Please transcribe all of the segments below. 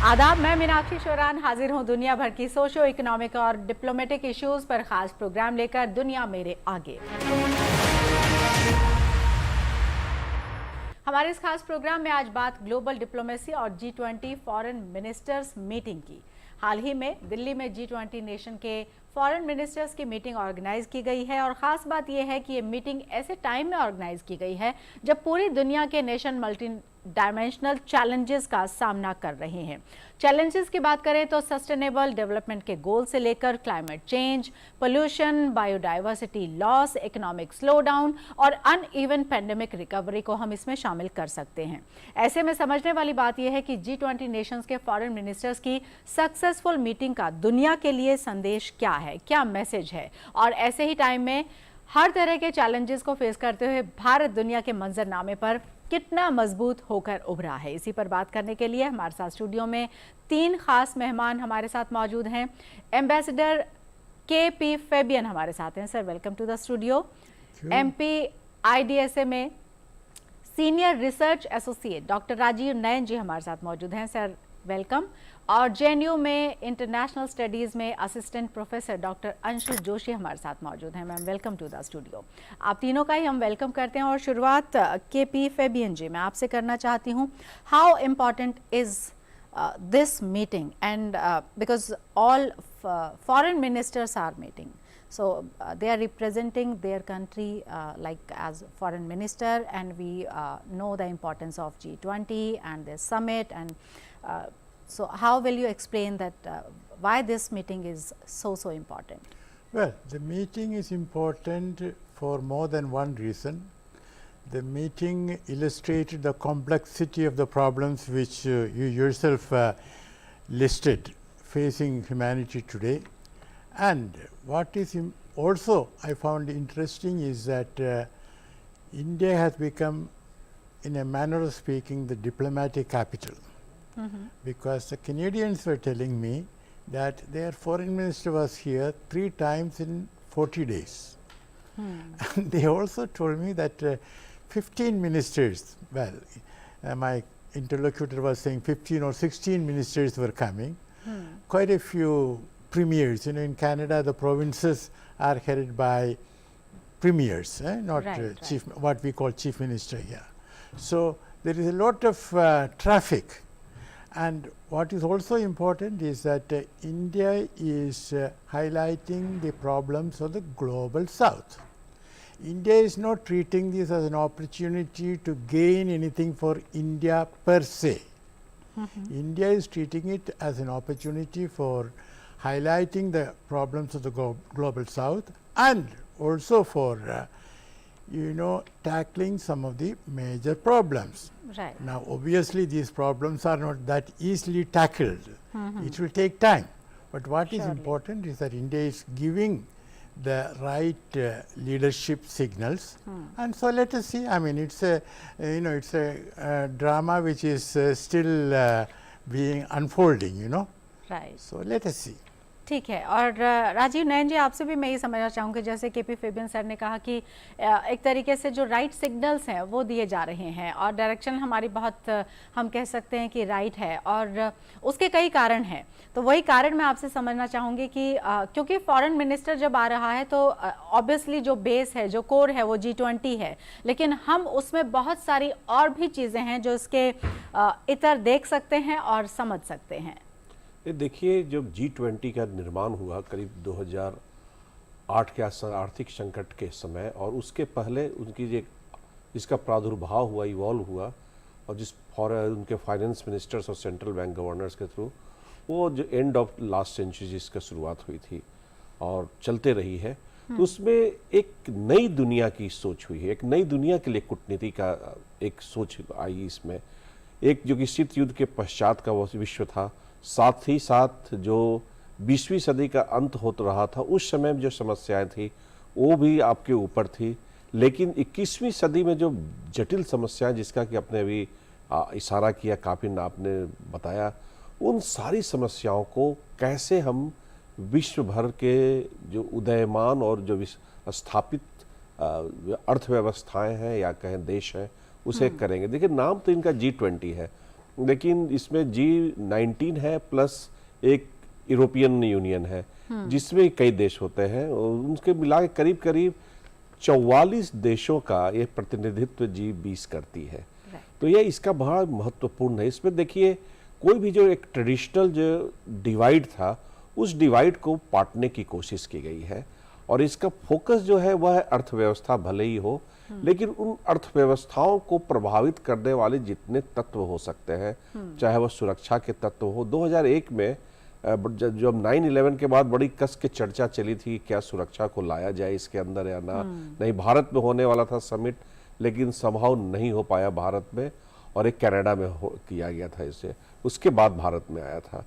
आदाब, मैं मीनाक्षी शोरान हाजिर हूँ दुनिया भर की सोशो इकोनॉमिक और डिप्लोमेटिक इश्यूज पर खास प्रोग्राम लेकर। दुनिया मेरे आगे। हमारे इस खास प्रोग्राम में आज बात ग्लोबल डिप्लोमेसी और G20 फॉरेन मिनिस्टर्स मीटिंग की। हाल ही में दिल्ली में G20 नेशन के फॉरेन मिनिस्टर्स की मीटिंग ऑर्गेनाइज की गई है और ख़ास बात यह है कि ये मीटिंग ऐसे टाइम में ऑर्गेनाइज की गई है जब पूरी दुनिया के नेशन मल्टी डायमेंशनल चैलेंजेस का सामना कर रहे हैं। चैलेंजेस की बात करें तो सस्टेनेबल डेवलपमेंट के गोल से लेकर climate change, pollution, biodiversity loss, economic slowdown और अनइवन पेंडेमिक रिकवरी को हम इसमें शामिल कर सकते हैं। ऐसे में समझने वाली बात यह है कि G20 नेशंस के फॉरेन मिनिस्टर्स की सक्सेसफुल मीटिंग का दुनिया के लिए संदेश क्या है, क्या मैसेज है, और ऐसे ही टाइम में हर तरह के चैलेंजेस को फेस करते हुए भारत दुनिया के मंजरनामे पर कितना मजबूत होकर उभरा है। इसी पर बात करने के लिए हमारे साथ स्टूडियो में तीन खास मेहमान हमारे साथ मौजूद हैं। एम्बेसडर KP फेबियन हमारे साथ हैं। Sir, welcome to the studio. MP IDSA में senior research associate doctor Rajeev Nayan ji हमारे साथ मौजूद हैं। Sir, welcome. और JNU में इंटरनेशनल स्टडीज़ में assistant professor doctor Anshu Joshi हमारे साथ मौजूद हैं। Ma'am, welcome to the studio. आप तीनों का ही हम वेलकम करते हैं और शुरुआत KP फेबियन जी मैं आपसे करना चाहती हूँ। How important is this meeting and because all foreign ministers are meeting, so they are representing their country like as foreign minister, and we know the importance of G20 and this summit, and so how will you explain that why this meeting is so important? Well, the meeting is important for more than one reason. The meeting illustrated the complexity of the problems which you yourself listed facing humanity today. And what is also I found interesting is that India has become, in a manner of speaking, the diplomatic capital. Because the Canadians were telling me that their foreign minister was here 3 times in 40 days. And they also told me that 15 ministers, well, my interlocutor was saying 15 or 16 ministers were coming. Quite a few premiers. You know, in Canada, the provinces are headed by premiers, not chief, what we call chief minister here. So there is a lot of traffic. And what is also important is that India is highlighting the problems of the global south. India is not treating this as an opportunity to gain anything for India per se. India is treating it as an opportunity for highlighting the problems of the global south, and also for tackling some of the major problems. Right. Now obviously these problems are not that easily tackled. It will take time, but what is important is that India is giving the right leadership signals, and so let us see. I mean, it's a it's a drama which is still being unfolding, Right. So let us see. ठीक है। और राजीव नयन जी, आपसे भी मैं ये समझना चाहूँगी, जैसे KP फेबियन सर ने कहा कि एक तरीके से जो राइट सिग्नल्स हैं वो दिए जा रहे हैं और डायरेक्शन हमारी बहुत हम कह सकते हैं कि राइट है, और उसके कई कारण हैं। तो वही कारण मैं आपसे समझना चाहूँगी कि क्योंकि फॉरेन मिनिस्टर जब आ रहा है तो ऑब्वियसली जो बेस है, जो कोर है, वो G20 है, लेकिन हम उसमें बहुत सारी और भी चीज़ें हैं जो इसके इतर देख सकते हैं और समझ सकते हैं। देखिए, जब G20 का निर्माण हुआ करीब 2008 के आर्थिक संकट के समय, और उसके पहले उनकी जिसका प्रादुर्भाव हुआ, इवॉल्व हुआ, और उनके फाइनेंस मिनिस्टर्स और सेंट्रल बैंक गवर्नर्स के थ्रू वो जो एंड ऑफ लास्ट सेंचुरी जिसका शुरुआत हुई थी और चलते रही है, तो उसमें एक नई दुनिया की सोच हुई है। एक नई दुनिया के लिए कूटनीति का एक सोच आई इसमें, एक जो कि शीत युद्ध के पश्चात का वो विश्व था, साथ ही साथ जो 20वीं सदी का अंत होता रहा था, उस समय में जो समस्याएं थी वो भी आपके ऊपर थी, लेकिन 21वीं सदी में जो जटिल समस्याएं जिसका कि आपने अभी इशारा किया, काफ़ी आपने बताया, उन सारी समस्याओं को कैसे हम विश्व भर के जो उदयमान और जो स्थापित अर्थव्यवस्थाएं हैं या कहें देश हैं उसे करेंगे। देखिए, नाम तो इनका G20 है, लेकिन इसमें G19 है प्लस एक यूरोपियन यूनियन है जिसमें कई देश होते हैं और उनके मिला के करीब करीब 44 देशों का ये प्रतिनिधित्व G20 करती है। तो ये इसका बड़ा महत्वपूर्ण है। इसमें देखिए कोई भी जो एक ट्रेडिशनल जो डिवाइड था उस डिवाइड को पाटने की कोशिश की गई है और इसका फोकस जो है वह अर्थव्यवस्था भले ही हो लेकिन उन अर्थव्यवस्थाओं को प्रभावित करने वाले जितने तत्व हो सकते हैं चाहे वह सुरक्षा के तत्व हो। 2001 में जब 9/11 के बाद बड़ी कस के चर्चा चली थी क्या सुरक्षा को लाया जाए इसके अंदर या ना, नहीं भारत में होने वाला था समिट लेकिन संभव नहीं हो पाया भारत में और एक कनाडा में किया गया था इसे, उसके बाद भारत में आया था।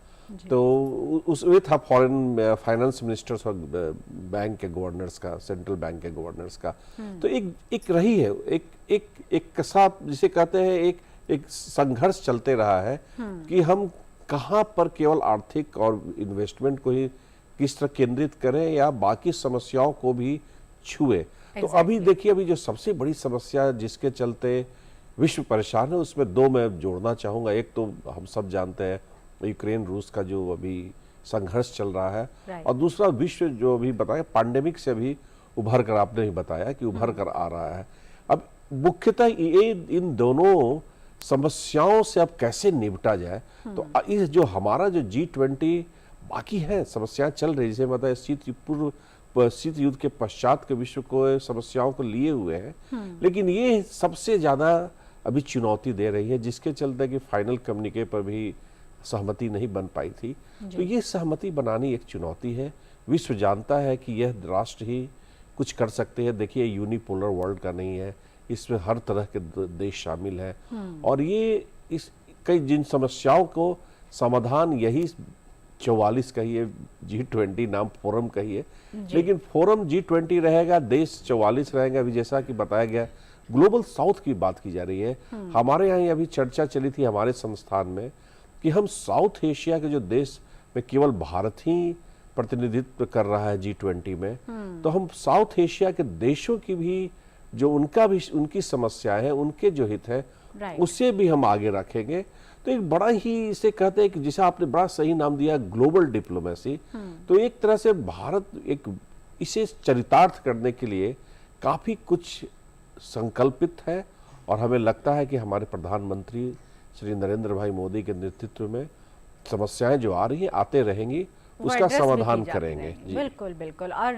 तो उसमें था फॉरेन फाइनेंस मिनिस्टर्स और बैंक के गवर्नर्स का, सेंट्रल बैंक के गवर्नर्स का। तो एक रही है एक कसा जिसे कहते हैं एक संघर्ष चलते रहा है कि हम कहाँ पर केवल आर्थिक और इन्वेस्टमेंट को ही किस तरह केंद्रित करें या बाकी समस्याओं को भी छुए। तो अभी देखिए अभी जो सबसे बड़ी समस्या जिसके चलते विश्व परेशान है उसमें दो मैं जोड़ना चाहूंगा। एक तो हम सब जानते हैं यूक्रेन रूस का जो अभी संघर्ष चल रहा है और दूसरा विश्व जो अभी बताया पैंडेमिक से भी उभर कर, आपने भी बताया कि उभर कर आ रहा है। अब मुख्यतः ये इन दोनों समस्याओं से अब कैसे निपटा जाए। तो इस जो हमारा जो G20 बाकी है समस्याएं चल रही जैसे बताया शीत युद्ध के पश्चात के विश्व को समस्याओं को लिए हुए हैं लेकिन ये सबसे ज्यादा अभी चुनौती दे रही है जिसके चलते कि फाइनल कम्युनिके पर भी सहमति नहीं बन पाई थी। तो ये सहमति बनानी एक चुनौती है। विश्व जानता है कि यह राष्ट्र ही कुछ कर सकते हैं। देखिए यूनिपोलर वर्ल्ड का नहीं है, इसमें हर तरह के देश शामिल है और ये इस कई जिन समस्याओं को समाधान यही 44 कहिए G20 नाम फोरम कहिए लेकिन फोरम G20 रहेगा, देश 44 रहेगा। अभी जैसा कि बताया गया ग्लोबल साउथ की बात की जा रही है। हमारे यहाँ अभी चर्चा चली थी हमारे संस्थान में कि हम साउथ एशिया के जो देश में केवल भारत ही प्रतिनिधित्व कर रहा है G20 में, तो हम साउथ एशिया के देशों की भी जो उनकी समस्याएं हैं उनके जो हित है उससे भी हम आगे रखेंगे। तो एक बड़ा ही इसे कहते हैं कि जिसे आपने बड़ा सही नाम दिया ग्लोबल डिप्लोमेसी। तो एक तरह से भारत एक इसे चरितार्थ करने के लिए काफी कुछ संकल्पित है और हमें लगता है कि हमारे प्रधानमंत्री श्री नरेंद्र भाई मोदी के नेतृत्व में समस्याएं जो आ रही हैं आते रहेंगी, उसका समाधान करेंगे। बिल्कुल बिल्कुल। और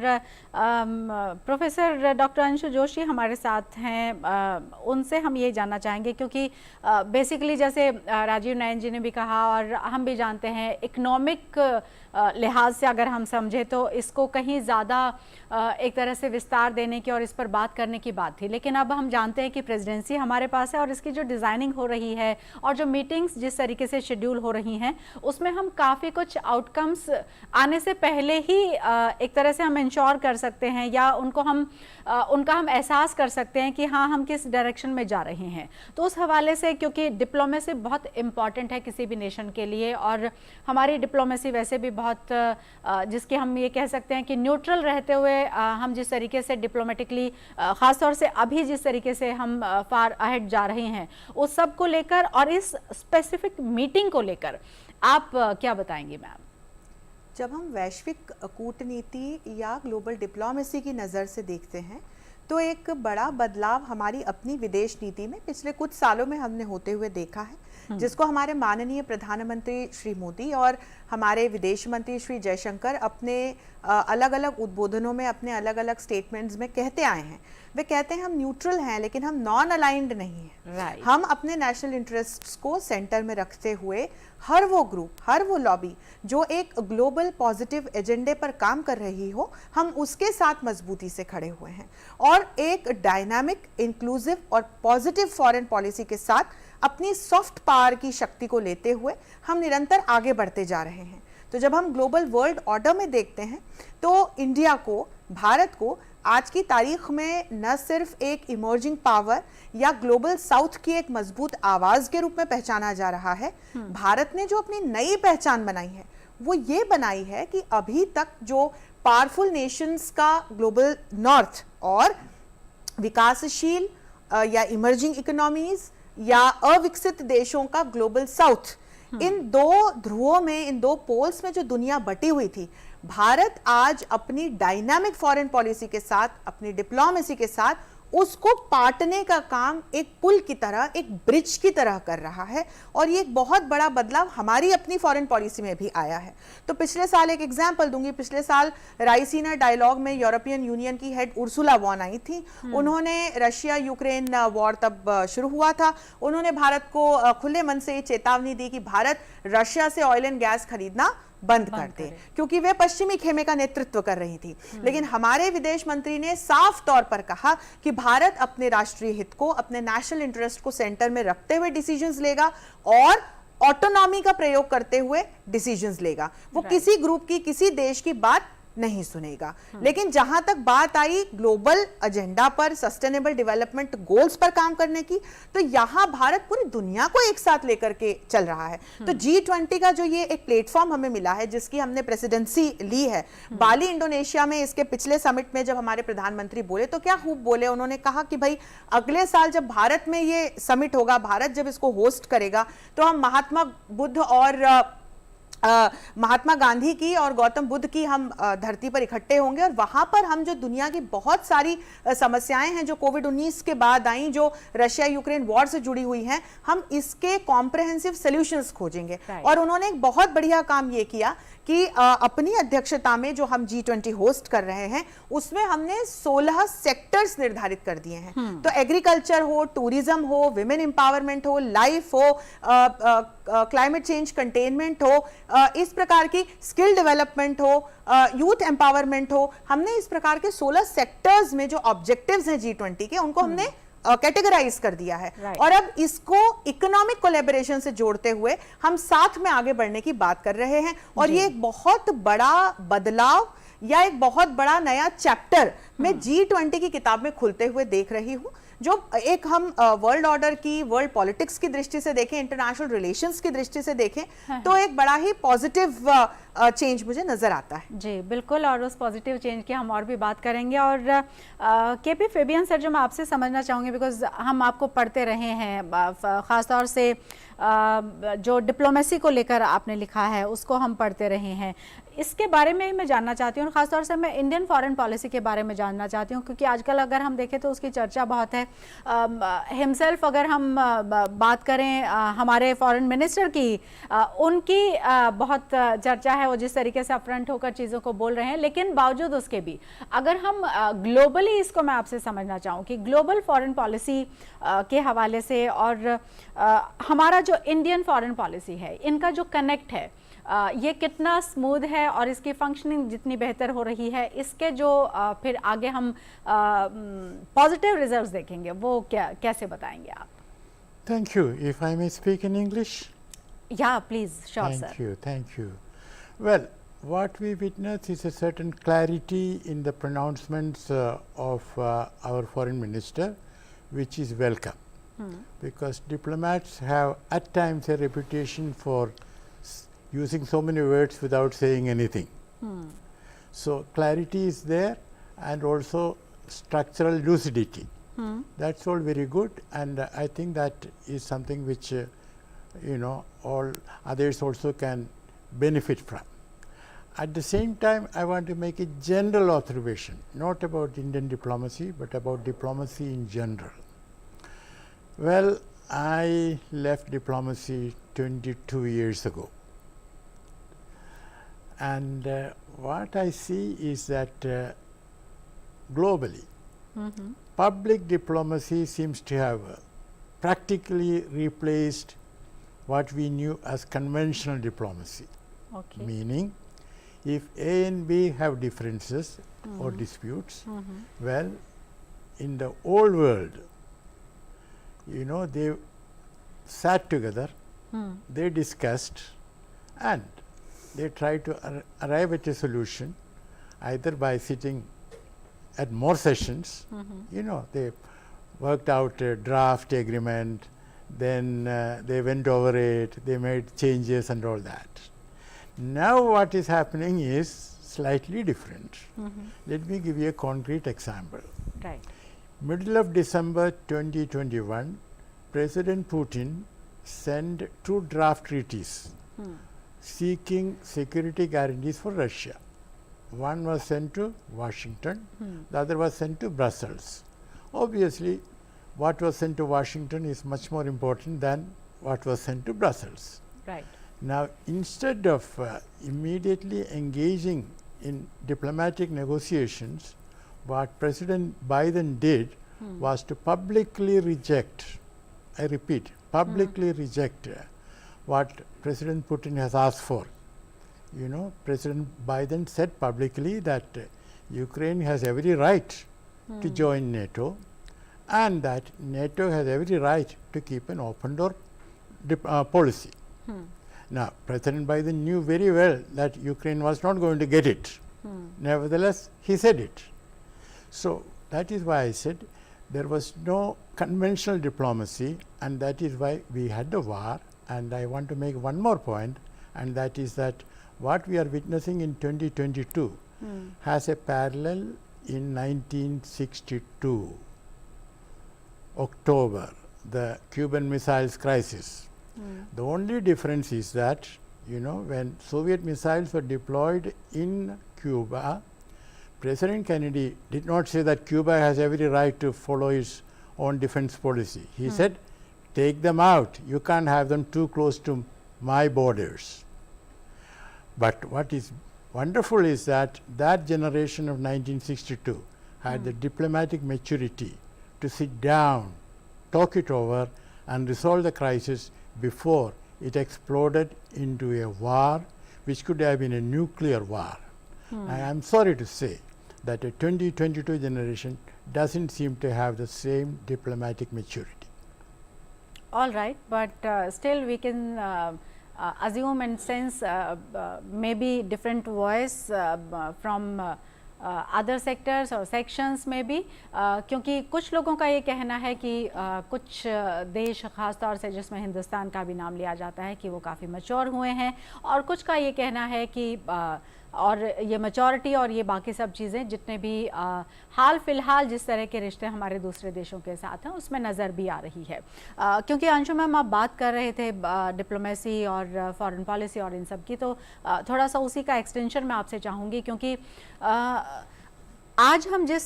प्रोफेसर डॉक्टर अंशु जोशी हमारे साथ हैं, उनसे हम ये जानना चाहेंगे क्योंकि बेसिकली जैसे राजीव नयन जी ने भी कहा और हम भी जानते हैं इकोनॉमिक लिहाज से अगर हम समझे तो इसको कहीं ज़्यादा एक तरह से विस्तार देने की और इस पर बात करने की बात थी, लेकिन अब हम जानते हैं कि प्रेसिडेंसी हमारे पास है और इसकी जो डिज़ाइनिंग हो रही है और जो मीटिंग्स जिस तरीके से शेड्यूल हो रही हैं उसमें हम काफ़ी कुछ आउटकम्स आने से पहले ही एक तरह से हम इंश्योर कर सकते हैं या उनका हम एहसास कर सकते हैं कि हाँ हम किस डायरेक्शन में जा रहे हैं। तो उस हवाले से क्योंकि डिप्लोमेसी बहुत इम्पॉर्टेंट है किसी भी नेशन के लिए और हमारी डिप्लोमेसी वैसे भी बहुत जिसके हम ये कह सकते हैं कि न्यूट्रल रहते हुए हम जिस तरीके से डिप्लोमेटिकली ख़ासतौर से अभी जिस तरीके से हम फार अहेड जा रहे हैं उस सब को लेकर और इस स्पेसिफिक मीटिंग को लेकर आप क्या बताएंगे मैम? जब हम वैश्विक कूटनीति या ग्लोबल डिप्लोमेसी की नज़र से देखते हैं तो एक बड़ा बदलाव हमारी अपनी विदेश नीति में पिछले कुछ सालों में हमने होते हुए देखा है, जिसको हमारे माननीय प्रधानमंत्री श्री मोदी और हमारे विदेश मंत्री श्री जयशंकर अपने अलग अलग उद्बोधनों में अपने अलग अलग स्टेटमेंट्स में कहते आए हैं। वे कहते हैं हम न्यूट्रल हैं लेकिन हम नॉन अलाइंड नहीं हैं। हम अपने नेशनल इंटरेस्ट्स को सेंटर में रखते हुए हर वो ग्रुप, हर वो लॉबी जो एक ग्लोबल पॉजिटिव एजेंडे पर काम कर रही हो, हम उसके साथ मजबूती से खड़े हुए हैं और एक डायनामिक, इंक्लूसिव और पॉजिटिव फॉरेन पॉलिसी के साथ अपनी सॉफ्ट पावर की शक्ति को लेते हुए हम निरंतर आगे बढ़ते जा रहे हैं। तो जब हम ग्लोबल वर्ल्ड ऑर्डर में देखते हैं तो इंडिया को, भारत को आज की तारीख में न सिर्फ एक इमर्जिंग पावर या ग्लोबल साउथ की एक मजबूत आवाज के रूप में पहचाना जा रहा है। भारत ने जो अपनी नई पहचान बनाई है वो ये बनाई है कि अभी तक जो पावरफुल नेशंस का ग्लोबल नॉर्थ और विकासशील या इमर्जिंग इकोनॉमीज या अविकसित देशों का ग्लोबल साउथ, इन दो ध्रुवों में, इन दो पोल्स में जो दुनिया बटी हुई थी, भारत आज अपनी डायनामिक फॉरेन पॉलिसी के साथ, अपनी डिप्लोमेसी के साथ उसको पाटने का काम एक पुल की तरह, एक ब्रिज की तरह कर रहा है। और ये एक बहुत बड़ा बदलाव हमारी अपनी फॉरेन पॉलिसी में भी आया है। तो पिछले साल, एक एग्जांपल दूंगी, पिछले साल राइसीना डायलॉग में यूरोपियन यूनियन की हेड उर्सुला वॉन आई थी। उन्होंने रशिया यूक्रेन वॉर तब शुरू हुआ था, उन्होंने भारत को खुले मन से चेतावनी दी कि भारत रशिया से ऑयल एंड गैस खरीदना बंद कर दे, क्योंकि वे पश्चिमी खेमे का नेतृत्व कर रही थी। लेकिन हमारे विदेश मंत्री ने साफ तौर पर कहा कि भारत अपने राष्ट्रीय हित को, अपने नेशनल इंटरेस्ट को सेंटर में रखते हुए डिसीजंस लेगा और ऑटोनॉमी का प्रयोग करते हुए डिसीजंस लेगा। वो किसी ग्रुप की, किसी देश की बात नहीं सुनेगा। लेकिन जहां तक बात आई ग्लोबल एजेंडा पर, सस्टेनेबल डेवलपमेंट गोल्स पर काम करने की, तो यहां भारत पूरी दुनिया को एक साथ लेकर के चल रहा है। तो G20 का जो ये एक प्लेटफॉर्म हमें मिला है, जिसकी हमने प्रेसिडेंसी ली है, बाली इंडोनेशिया में इसके पिछले समिट में जब हमारे प्रधानमंत्री बोले तो क्या खूब बोले। उन्होंने कहा कि भाई अगले साल जब भारत में ये समिट होगा, भारत जब इसको होस्ट करेगा, तो हम महात्मा बुद्ध और महात्मा गांधी की और गौतम बुद्ध की हम धरती पर इकट्ठे होंगे, और वहां पर हम जो दुनिया की बहुत सारी समस्याएं हैं जो कोविड-19 के बाद आई, जो रशिया यूक्रेन वॉर से जुड़ी हुई हैं, हम इसके कॉम्प्रिहेंसिव सॉल्यूशंस खोजेंगे। और उन्होंने एक बहुत बढ़िया काम ये किया कि अपनी अध्यक्षता में जो हम G20 होस्ट कर रहे हैं, उसमें हमने 16 सेक्टर्स निर्धारित कर दिए हैं। तो एग्रीकल्चर हो, टूरिज्म हो, विमेन एम्पावरमेंट हो, लाइफ हो, क्लाइमेट चेंज कंटेनमेंट हो, इस प्रकार की स्किल डेवलपमेंट हो, यूथ एम्पावरमेंट हो, हमने इस प्रकार के 16 सेक्टर्स में जो ऑब्जेक्टिव्स हैं G20 के, उनको हमने कैटेगराइज कर दिया है। और अब इसको इकोनॉमिक कोलैबोरेशन से जोड़ते हुए हम साथ में आगे बढ़ने की बात कर रहे हैं। और ये एक बहुत बड़ा बदलाव या एक बहुत बड़ा नया चैप्टर मैं G20 की किताब में खुलते हुए देख रही हूं। जो एक हम वर्ल्ड ऑर्डर की, वर्ल्ड पॉलिटिक्स की दृष्टि से देखें, इंटरनेशनल रिलेशंस की दृष्टि से देखें, तो एक बड़ा ही पॉजिटिव चेंज मुझे नजर आता है। जी बिल्कुल, और उस पॉजिटिव चेंज की हम और भी बात करेंगे। और केपी फेबियन सर, जो मैं आपसे समझना चाहूँगी, बिकॉज हम आपको पढ़ते रहे हैं, ख़ासतौर से जो डिप्लोमेसी को लेकर आपने लिखा है उसको हम पढ़ते रहे हैं, इसके बारे में मैं जानना चाहती हूँ। और ख़ासतौर से मैं इंडियन फॉरेन पॉलिसी के बारे में जानना चाहती हूँ, क्योंकि आजकल अगर हम देखें तो उसकी चर्चा बहुत है। हिमसेल्फ अगर हम बात करें हमारे फॉरेन मिनिस्टर की, उनकी बहुत चर्चा है, वो जिस तरीके से अपफ्रंट होकर चीज़ों को बोल रहे हैं। लेकिन बावजूद उसके भी अगर हम ग्लोबली इसको मैं आपसे समझना चाहूँ कि ग्लोबल फॉरेन पॉलिसी के हवाले से और हमारा जो इंडियन फॉरेन पॉलिसी है, इनका जो कनेक्ट है, ये कितना स्मूथ है और इसकी फंक्शनिंग जितनी बेहतर हो रही है, इसके जो फिर आगे हम पॉजिटिव रिजल्ट्स देखेंगे, वो क्या कैसे बताएंगे आप? Thank you. If I may speak in English? Yeah, please. Sure, sir. Thank you. Thank you. Well, what we witness is a certain clarity in the pronouncements of our foreign minister, which is welcome. Because diplomats have at times a reputation for using so many words without saying anything. So clarity is there, and also structural lucidity. That's all very good, and I think that is something which all others also can benefit from. At the same time, I want to make a general observation, not about Indian diplomacy, but about diplomacy in general. Well, I left diplomacy 22 years ago. And what I see is that globally, public diplomacy seems to have practically replaced what we knew as conventional diplomacy. Okay. Meaning, if A and B have differences or disputes, well, in the old world, they sat together, they discussed, and they tried to arrive at a solution either by sitting at more sessions. They worked out a draft agreement, then they went over it, they made changes and all that. Now what is happening is slightly different. Let me give you a concrete example. Right. Middle of December 2021, President Putin sent 2 draft treaties seeking security guarantees for Russia. One was sent to Washington, the other was sent to Brussels. Obviously, what was sent to Washington is much more important than what was sent to Brussels. Right. Now, instead of immediately engaging in diplomatic negotiations, what President Biden did was to publicly reject, I repeat, publicly reject what President Putin has asked for. You know, President Biden said publicly that Ukraine has every right to join NATO, and that NATO has every right to keep an open door policy. Now, President Biden knew very well that Ukraine was not going to get it. Nevertheless, he said it. So, that is why I said there was no conventional diplomacy, and that is why we had the war. And I want to make one more point, and that is that what we are witnessing in 2022 has a parallel in 1962, October, the Cuban Missiles Crisis. The only difference is that, you know, when Soviet missiles were deployed in Cuba, President Kennedy did not say that Cuba has every right to follow its own defense policy. He said, take them out. You can't have them too close to my borders. But what is wonderful is that that generation of 1962 had the diplomatic maturity to sit down, talk it over, and resolve the crisis before it exploded into a war which could have been a nuclear war. I am sorry to say that a 2022 generation doesn't seem to have the same diplomatic maturity. All right, but still we can assume and sense maybe different voice from other sectors और sections में भी क्योंकि कुछ लोगों का ये कहना है कि कुछ देश ख़ास तौर से जिसमें हिंदुस्तान का भी नाम लिया जाता है कि वो काफ़ी मैच्योर हुए हैं, और कुछ का ये कहना है कि और ये मैच्योरिटी और ये बाकी सब चीज़ें जितने भी हाल फिलहाल जिस तरह के रिश्ते हमारे दूसरे देशों के साथ हैं उसमें नज़र भी आ रही है। क्योंकि अंशु मैम आप बात कर रहे थे डिप्लोमेसी और फॉरेन पॉलिसी और इन सब की, तो थोड़ा सा उसी का एक्सटेंशन मैं आपसे चाहूँगी, क्योंकि आज हम जिस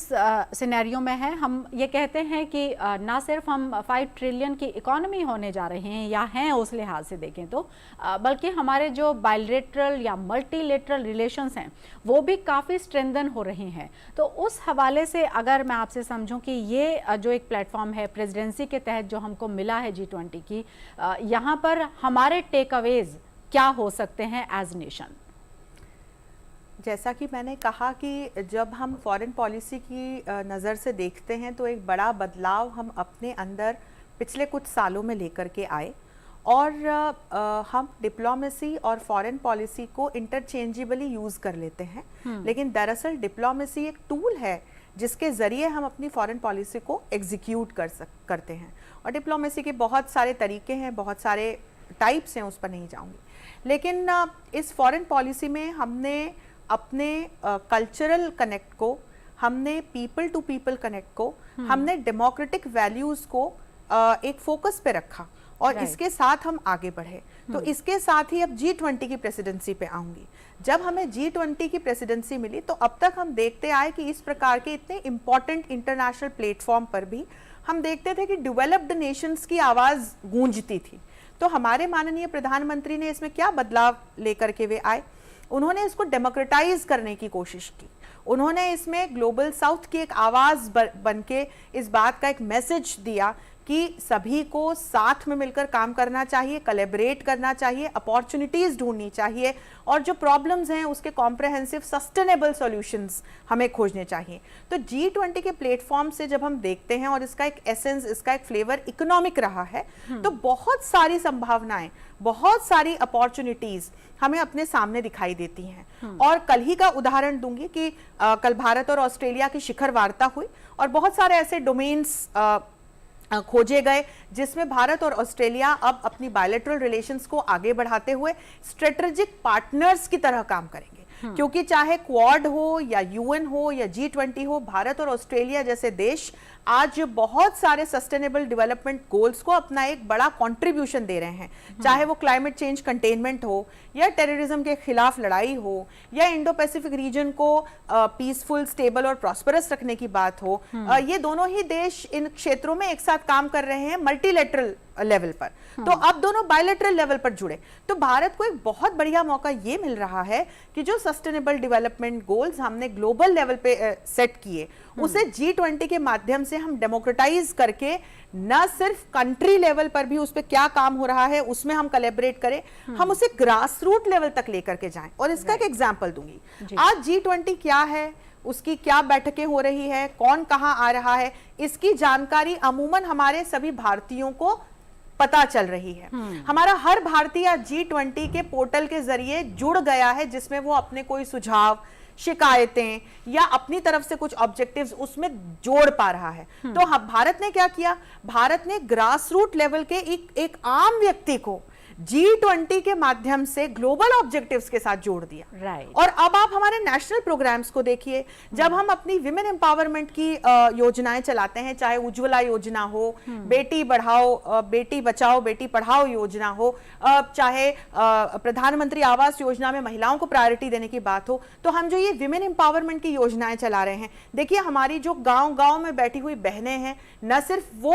सिनेरियो में हैं, हम ये कहते हैं कि ना सिर्फ हम 5 ट्रिलियन की इकोनॉमी होने जा रहे हैं या हैं उस लिहाज से देखें तो, बल्कि हमारे जो बायलैटरल या मल्टीलेटरल रिलेशंस हैं वो भी काफ़ी स्ट्रेंथन हो रहे हैं। तो उस हवाले से अगर मैं आपसे समझूं कि ये जो एक प्लेटफॉर्म है प्रेसिडेंसी के तहत जो हमको मिला है G20 की, यहाँ पर हमारे टेक अवेज क्या हो सकते हैं एज नेशन? जैसा कि मैंने कहा कि जब हम फॉरेन पॉलिसी की नज़र से देखते हैं तो एक बड़ा बदलाव हम अपने अंदर पिछले कुछ सालों में लेकर के आए, और हम डिप्लोमेसी और फॉरेन पॉलिसी को इंटरचेंजेबली यूज़ कर लेते हैं। लेकिन दरअसल डिप्लोमेसी एक टूल है जिसके ज़रिए हम अपनी फॉरेन पॉलिसी को एग्जीक्यूट करते हैं, और डिप्लोमेसी के बहुत सारे तरीके हैं, बहुत सारे टाइप्स हैं, उस पर नहीं जाऊँगी। लेकिन इस फॉरेन पॉलिसी में हमने अपने कल्चरल कनेक्ट को, हमने पीपल टू पीपल कनेक्ट को, हमने डेमोक्रेटिक वैल्यूज़ को एक फोकस पे रखा, और इसके साथ हम आगे बढ़े। तो इसके साथ ही अब G20 की प्रेसिडेंसी पे आऊँगी। जब हमें G20 की प्रेसिडेंसी मिली तो अब तक हम देखते आए कि इस प्रकार के इतने इम्पॉर्टेंट इंटरनेशनल प्लेटफॉर्म पर भी हम देखते थे कि डेवलप्ड नेशंस की आवाज़ गूंजती थी। तो हमारे माननीय प्रधानमंत्री ने इसमें क्या बदलाव लेकर के वे आए? उन्होंने इसको डेमोक्रेटाइज करने की कोशिश की। उन्होंने इसमें ग्लोबल साउथ की एक आवाज़ बनके इस बात का एक मैसेज दिया कि सभी को साथ में मिलकर काम करना चाहिए, कोलैबोरेट करना चाहिए, अपॉर्चुनिटीज़ ढूंढनी चाहिए, और जो प्रॉब्लम्स हैं उसके कॉम्प्रहेंसिव सस्टेनेबल सॉल्यूशंस हमें खोजने चाहिए। तो G20 के प्लेटफॉर्म से जब हम देखते हैं, और इसका एक एसेंस, इसका एक फ्लेवर इकोनॉमिक रहा है, तो बहुत सारी संभावनाएं, बहुत सारी अपॉर्चुनिटीज़ हमें अपने सामने दिखाई देती हैं। और कल ही का उदाहरण दूंगी कि कल भारत और ऑस्ट्रेलिया की शिखर वार्ता हुई, और बहुत सारे ऐसे डोमेन्स खोजे गए जिसमें भारत और ऑस्ट्रेलिया अब अपनी बायलैटरल रिलेशंस को आगे बढ़ाते हुए स्ट्रेटेजिक पार्टनर्स की तरह काम करेंगे। क्योंकि चाहे क्वाड हो या UN हो या G20 हो, भारत और ऑस्ट्रेलिया जैसे देश आज बहुत सारे सस्टेनेबल डेवलपमेंट गोल्स को अपना एक बड़ा कंट्रीब्यूशन दे रहे हैं, चाहे वो क्लाइमेट चेंज कंटेनमेंट हो या टेररिज्म के खिलाफ लड़ाई हो या इंडो पैसिफिक रीजन को पीसफुल, स्टेबल और प्रॉस्परस रखने की बात हो। ये दोनों ही देश इन क्षेत्रों में एक साथ काम कर रहे हैं मल्टीलेटरल लेवल पर, तो अब दोनों बायलेटरल लेवल पर जुड़े, तो भारत को एक बहुत बढ़िया मौका ये मिल रहा है कि जो सस्टेनेबल डेवलपमेंट गोल्स हमने ग्लोबल लेवल पे सेट किए उसे G20 के माध्यम से हम डेमोक्रेटाइज करके न सिर्फ कंट्री लेवल पर भी उस पे क्या काम हो रहा है उसमें हम कोलैबोरेट करें, हम उसे ग्रास रूट लेवल तक लेकर के जाएं। और इसका एक एग्जांपल दूंगी, आज G20 क्या है, उसकी क्या बैठकें हो रही है, कौन कहां आ रहा है, इसकी जानकारी अमूमन हमारे सभी भारतीयों को पता चल रही है। हमारा हर भारतीय G20 के पोर्टल के जरिए जुड़ गया है, जिसमें वो अपने कोई सुझाव, शिकायतें या अपनी तरफ से कुछ ऑब्जेक्टिव्स उसमें जोड़ पा रहा है। तो भारत ने क्या किया, भारत ने ग्रास रूट लेवल के एक आम व्यक्ति को G20 के माध्यम से ग्लोबल ऑब्जेक्टिव्स के साथ जोड़ दिया। राइट। और अब आप हमारे नेशनल प्रोग्राम्स को देखिए, जब हम अपनी विमेन एम्पावरमेंट की योजनाएं चलाते हैं, चाहे उज्ज्वला योजना हो, बेटी बढ़ाओ बेटी बचाओ बेटी पढ़ाओ योजना हो, चाहे प्रधानमंत्री आवास योजना में महिलाओं को प्रायोरिटी देने की बात हो, तो हम जो ये विमेन एम्पावरमेंट की योजनाएं चला रहे हैं, देखिए हमारी जो गांव-गांव में बैठी हुई बहनें हैं, न सिर्फ वो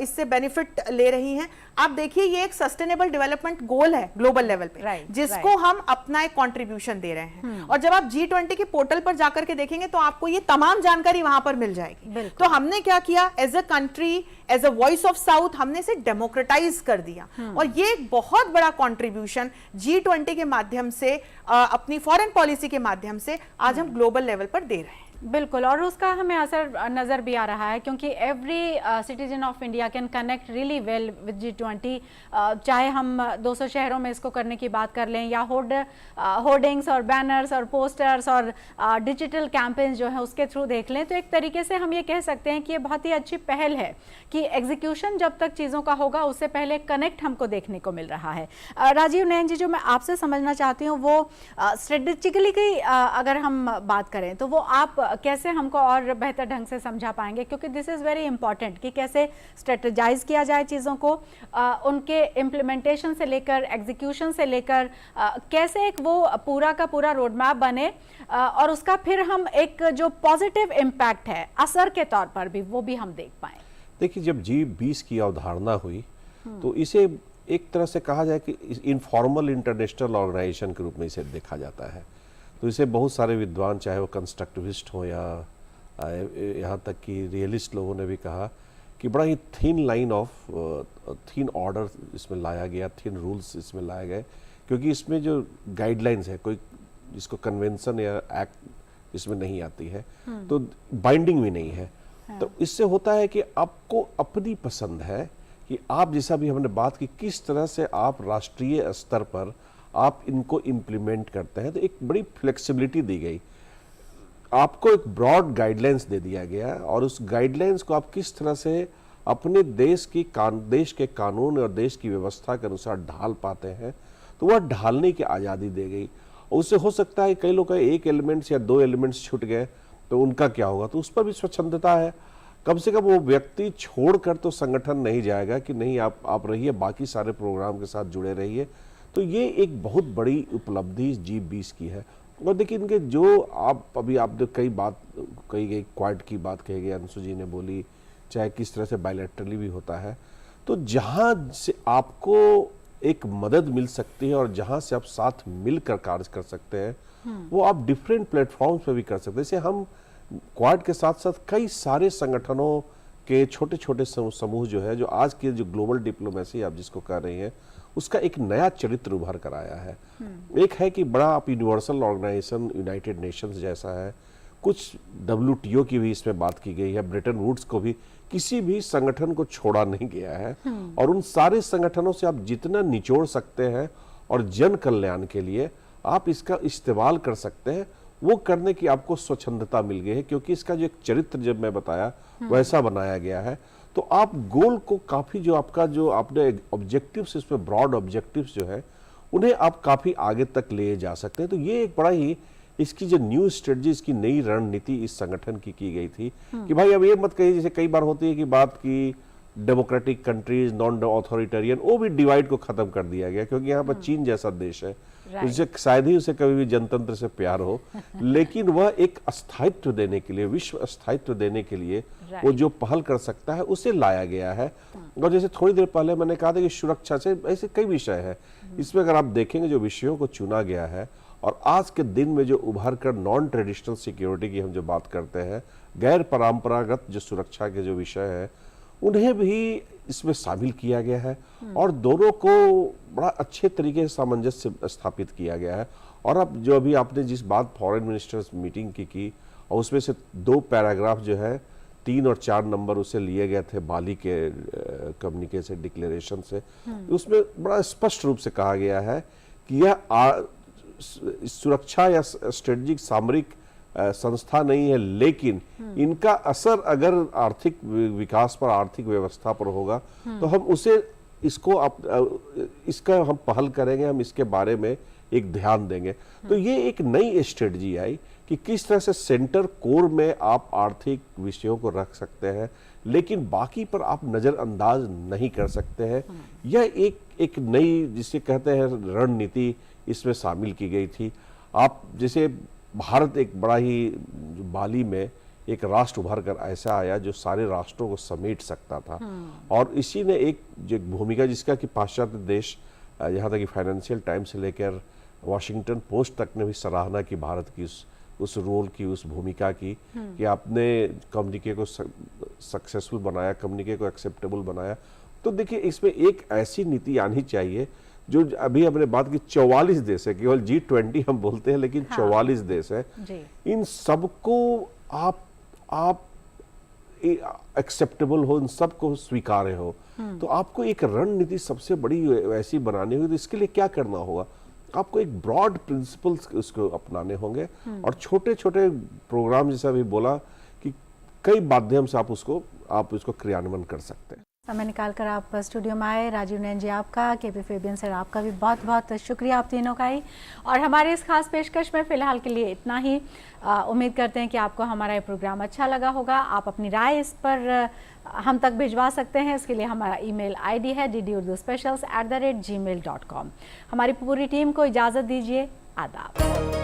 इससे बेनिफिट ले रही हैं, आप देखिए ये एक सस्टेनेबल डेवलपमेंट गोल है ग्लोबल लेवल पे, जिसको हम अपना एक कंट्रीब्यूशन दे रहे हैं। और जब आप G20 के पोर्टल पर जाकर के देखेंगे तो आपको ये तमाम जानकारी वहां पर मिल जाएगी। तो हमने क्या किया, as a country, as a voice of south, हमने इसे डेमोक्रेटाइज कर दिया। और ये एक बहुत बड़ा कंट्रीब्यूशन G20 के माध्यम से, अपनी फॉरेन पॉलिसी के माध्यम से आज हम ग्लोबल लेवल पर दे रहे हैं। बिल्कुल, और उसका हमें असर नज़र भी आ रहा है, क्योंकि every citizen of India can connect really well with G20। चाहे हम 200 शहरों में इसको करने की बात कर लें, या होर्डिंग्स और बैनर्स और पोस्टर्स और डिजिटल कैंपेन्स जो है उसके थ्रू देख लें, तो एक तरीके से हम ये कह सकते हैं कि ये बहुत ही अच्छी पहल है कि एग्जीक्यूशन जब तक चीज़ों का होगा उससे पहले कनेक्ट हमको देखने को मिल रहा है। राजीव नयन जी, जो मैं आपसे समझना चाहती हूँ वो स्ट्रेटेजिकली की अगर हम बात करें तो वो आप कैसे हमको और बेहतर ढंग से समझा पाएंगे, क्योंकि दिस इज़ वेरी इंपॉर्टेंट कि कैसे स्ट्रेटेजाइज किया जाए चीज़ों को, उनके इम्प्लीमेंटेशन से लेकर एग्जीक्यूशन से लेकर कैसे एक वो पूरा का पूरा रोड मैप बने, और उसका फिर हम एक जो पॉजिटिव इम्पैक्ट है असर के तौर पर भी वो भी हम देख पाएँ। देखिए, जब G20 की अवधारणा हुई तो इसे एक तरह से कहा जाए कि इनफॉर्मल इंटरनेशनल ऑर्गेनाइजेशन के रूप में इसे देखा जाता है। तो इसे बहुत सारे विद्वान, चाहे वो कंस्ट्रक्टिविस्ट हो या यहाँ तक कि रियलिस्ट लोगों ने भी कहा कि बड़ा ही thin line of thin order इसमें लाया गया, थिन रूल्स इसमें लाए गए, क्योंकि इसमें जो गाइडलाइंस है, कोई जिसको कन्वेंशन या एक्ट इसमें नहीं आती है, तो बाइंडिंग भी नहीं है। तो इससे होता है कि आपको अपनी पसंद है कि आप, जैसा भी हमने बात की, किस तरह से आप राष्ट्रीय स्तर पर आप इनको इम्प्लीमेंट करते हैं। तो एक बड़ी फ्लेक्सिबिलिटी दी गई, आपको एक ब्रॉड गाइडलाइंस दे दिया गया, और उस गाइडलाइंस को आप किस तरह से अपने देश के कानून और देश की व्यवस्था के अनुसार ढाल पाते हैं, तो वह ढालने की आज़ादी दे गई। और उससे हो सकता है कई लोग का एक एलिमेंट्स या 2 एलिमेंट्स छूट गए तो उनका क्या होगा, तो उस पर भी स्वच्छंदता है। कम से कम वो व्यक्ति छोड़कर तो संगठन नहीं जाएगा कि नहीं आप रहिए, बाकी सारे प्रोग्राम के साथ जुड़े रहिए। तो ये एक बहुत बड़ी उपलब्धि G20 की है। और देखिए, इनके जो आपने कही गई क्वाड की बात कही गई, अंशु जी ने बोली, चाहे किस तरह से बायलैटरली भी होता है, तो जहाँ से आपको एक मदद मिल सकती है और जहाँ से आप साथ मिलकर कार्य कर सकते हैं, वो आप डिफरेंट प्लेटफॉर्म्स पे भी कर सकते हैं। जैसे हम क्वाड के साथ साथ कई सारे संगठनों के छोटे छोटे समूह जो है, जो आज के जो ग्लोबल डिप्लोमेसी आप जिसको कह रही हैं, उसका एक नया चरित्र उभर कर आया है। एक है कि बड़ा आप यूनिवर्सल ऑर्गेनाइजेशन यूनाइटेड नेशंस जैसा है, कुछ WTO की भी इसमें बात की गई है, ब्रिटेन वुड्स को भी, किसी भी संगठन को छोड़ा नहीं गया है। और उन सारे संगठनों से आप जितना निचोड़ सकते हैं और जन कल्याण के लिए आप इसका इस्तेमाल कर सकते हैं, वो करने की आपको स्वच्छंदता मिल गई है, क्योंकि इसका जो एक चरित्र जब मैं बताया वैसा बनाया गया है। तो आप गोल को काफ़ी, जो आपने ऑब्जेक्टिव्स, इसमें ब्रॉड ऑब्जेक्टिव्स जो है, उन्हें आप काफ़ी आगे तक ले जा सकते हैं। तो ये एक बड़ा ही इसकी जो न्यू स्ट्रेटजी, इसकी नई रणनीति इस संगठन की गई थी कि भाई अब ये मत कहिए, जैसे कई बार होती है कि बात की डेमोक्रेटिक कंट्रीज, नॉन ऑथोरिटेरियन, वो भी डिवाइड को खत्म कर दिया गया, क्योंकि यहाँ पर चीन जैसा देश है, उससे शायद ही उसे कभी भी जनतंत्र से प्यार हो, लेकिन वह एक स्थायित्व देने के लिए, विश्व स्थायित्व देने के लिए वो जो पहल कर सकता है उसे लाया गया है। और जैसे थोड़ी देर पहले मैंने कहा था कि सुरक्षा से ऐसे कई विषय है, इसमें अगर आप देखेंगे जो विषयों को चुना गया है और आज के दिन में जो उभर कर नॉन ट्रेडिशनल सिक्योरिटी की हम जो बात करते हैं, गैर परंपरागत जो सुरक्षा के जो विषय है, उन्हें भी इसमें शामिल किया गया है और दोनों को बड़ा अच्छे तरीके से सामंजस्य स्थापित किया गया है। और अब जो अभी आपने जिस बात फॉरेन मिनिस्टर्स मीटिंग की और उसमें से 2 पैराग्राफ जो है 3 और 4 नंबर उसे लिए गए थे बाली के कम्युनिके से, डिक्लेरेशन से, उसमें बड़ा स्पष्ट रूप से कहा गया है कि यह सुरक्षा या स्ट्रेटेजिक सामरिक संस्था नहीं है, लेकिन इनका असर अगर आर्थिक विकास पर, आर्थिक व्यवस्था पर होगा तो हम उसे इसका हम पहल करेंगे, हम इसके बारे में एक ध्यान देंगे। तो ये एक नई स्ट्रेटजी आई कि किस तरह से सेंटर कोर में आप आर्थिक विषयों को रख सकते हैं, लेकिन बाकी पर आप नजरअंदाज नहीं कर सकते हैं। यह एक नई, जिसे कहते हैं रणनीति, इसमें शामिल की गई थी। आप जैसे भारत एक बड़ा ही बाली में एक राष्ट्र उभर कर ऐसा आया जो सारे राष्ट्रों को समेट सकता था, और इसी ने एक जो भूमिका जिसका कि पाश्चात्य देश, यहाँ तक कि फाइनेंशियल टाइम्स से लेकर वॉशिंगटन पोस्ट तक ने भी सराहना की भारत की उस रोल की, उस भूमिका की, कि आपने कम्युनिके को सक्सेसफुल बनाया, कम्युनिके को एक्सेप्टेबल बनाया। तो देखिए इसमें एक ऐसी नीति आनी चाहिए जो अभी हमने बात की 44 देश है, केवल G20 हम बोलते हैं लेकिन 44 देश है, इन सबको आप एक्सेप्टेबल हो, इन सबको स्वीकार्य हो, तो आपको एक रणनीति सबसे बड़ी वैसी बनानी होगी। तो इसके लिए क्या करना होगा, आपको एक ब्रॉड प्रिंसिपल्स उसको अपनाने होंगे और छोटे छोटे प्रोग्राम, जैसा अभी बोला कि कई माध्यम से आप उसको क्रियान्वयन कर सकते हैं। समय निकालकर आप स्टूडियो में आए। राजीव नयन जी आपका, केपी फेबियन सर आपका भी बहुत बहुत शुक्रिया, आप तीनों का ही। और हमारे इस खास पेशकश में फ़िलहाल के लिए इतना ही। उम्मीद करते हैं कि आपको हमारा ये प्रोग्राम अच्छा लगा होगा। आप अपनी राय इस पर हम तक भिजवा सकते हैं। इसके लिए हमारा email ID है ddurduspecials@gmail.com। हमारी पूरी टीम को इजाज़त दीजिए। आदाब।